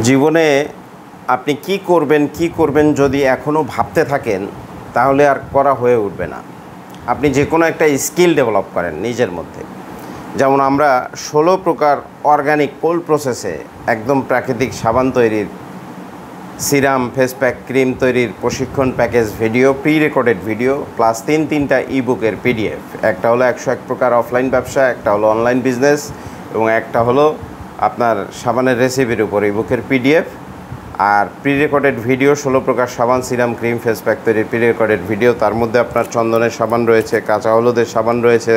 জীবনে আপনি কি করবেন যদি এখনও ভাবতে থাকেন তাহলে আর করা হয়ে উঠবে না। আপনি যে কোনো একটা স্কিল ডেভেলপ করেন নিজের মধ্যে। যেমন আমরা 16 প্রকার অর্গানিক কোল্ড প্রসেসে একদম প্রাকৃতিক সাবান তৈরির, সিরাম, ফেস প্যাক, ক্রিম তৈরির প্রশিক্ষণ package video, pre recorded video plus তিনটা ইবুকের পিডিএফ। একটা হলো 101 প্রকার অফলাইন ব্যবসা, একটা হলো অনলাইন বিজনেস এবং একটা হলো আপনার সাবানের রেসিপির উপর ইবুকের পিডিএফ। আর প্রি রেকর্ডেড ভিডিও 16 প্রকার সাবান, সিরাম, ক্রিম, ফেস প্যাক তৈরির প্রি রেকর্ডেড ভিডিও। তার মধ্যে আপনার চন্দনের সাবান রয়েছে, কাঁচা হলুদের সাবান রয়েছে,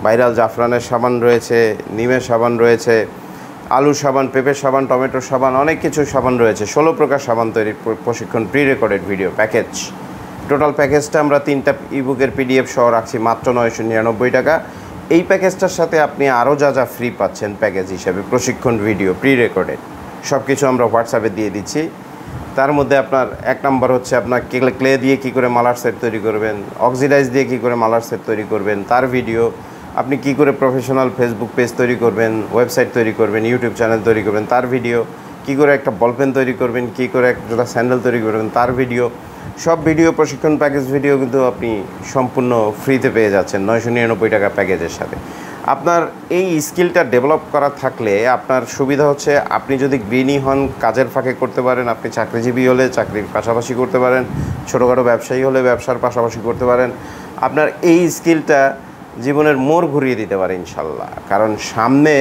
ভাইরাল জাফরানের সাবান রয়েছে, নিমের সাবান রয়েছে, আলু সাবান, পেঁপের সাবান, টমেটোর সাবান, অনেক কিছু সাবান রয়েছে। 16 প্রকার সাবান তৈরির প্রশিক্ষণ pre recorded video package. Total প্যাকেজটা আমরা 3টা ইবুকের পিডিএফ সহ রাখছি মাত্র 999 টাকা। এই প্যাকেজটার সাথে আপনি আরও যা ফ্রি পাচ্ছেন প্যাকেজ হিসাবে, প্রশিক্ষণ ভিডিও, প্রি রেকর্ডেড সব কিছু আমরা হোয়াটসঅ্যাপে দিয়ে দিচ্ছি। তার মধ্যে আপনার 1 নম্বর হচ্ছে আপনার ক্লে দিয়ে কী করে মালার সেট তৈরি করবেন, অক্সিডাইজ দিয়ে কী করে মালার সেট তৈরি করবেন তার ভিডিও, আপনি কী করে প্রফেশনাল ফেসবুক পেজ তৈরি করবেন, ওয়েবসাইট তৈরি করবেন, ইউটিউব চ্যানেল তৈরি করবেন তার ভিডিও, কী করে একটা বলপেন তৈরি করবেন, কী করে একটা স্যান্ডেল তৈরি করবেন তার ভিডিও, সব ভিডিও প্রশিক্ষণ প্যাকেজ ভিডিও কিন্তু আপনি সম্পূর্ণ ফ্রিতে পেয়ে যাচ্ছেন 999 টাকা প্যাকেজের সাথে। আপনার এই স্কিলটা ডেভেলপ করা থাকলে আপনার সুবিধা হচ্ছে, আপনি যদি গৃহিণী হন কাজের ফাঁকে করতে পারেন, আপনি চাকরিজীবী হলে চাকরির পাশাপাশি করতে পারেন, ছোটোখাটো ব্যবসায়ী হলে ব্যবসার পাশাপাশি করতে পারেন। আপনার এই স্কিলটা জীবনের মোড় ঘুরিয়ে দিতে পারে ইনশাল্লাহ। কারণ সামনে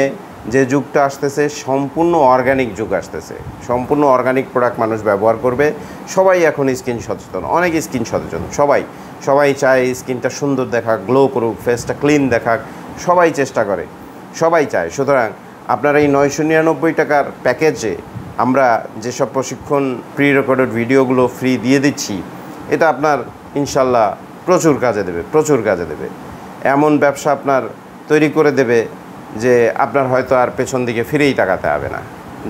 যে যুগটা আসতেছে সম্পূর্ণ অর্গানিক যুগ আসতেছে, সম্পূর্ণ অর্গানিক প্রোডাক্ট মানুষ ব্যবহার করবে। সবাই এখন স্কিন সচেতন, অনেক স্কিন সচেতন, সবাই চায় স্কিনটা সুন্দর দেখাক, গ্লো করুক, ফেসটা ক্লিন দেখাক, সবাই চেষ্টা করে, সবাই চায়। সুতরাং আপনার এই 999 টাকার প্যাকেজে আমরা যেসব প্রশিক্ষণ প্রি রেকর্ডেড ভিডিওগুলো ফ্রি দিয়ে দিচ্ছি, এটা আপনার ইনশাল্লাহ প্রচুর কাজে দেবে। এমন ব্যবসা আপনার তৈরি করে দেবে যে আপনার হয়তো আর পেছন দিকে ফিরেই তাকাতে হবে না।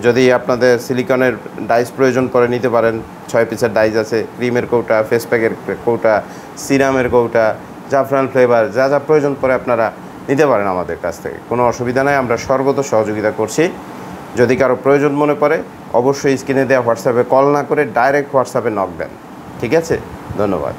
যদি আপনাদের সিলিকনের ডাইস প্রয়োজন পড়ে নিতে পারেন, 6 পিসের ডাইস আছে, ক্রিমের কৌটা, ফেস প্যাকের কৌটা, সিরামের কৌটা, জাফরান ফ্লেভার, যা প্রয়োজন পড়ে আপনারা নিতে পারেন আমাদের কাছ থেকে, কোনো অসুবিধা নাই। আমরা সর্বত সহযোগিতা করছি। যদি কারো প্রয়োজন মনে পড়ে অবশ্যই স্ক্রিনে দেওয়া হোয়াটসঅ্যাপে কল না করে ডাইরেক্ট হোয়াটসঅ্যাপে নক দেন। ঠিক আছে, ধন্যবাদ।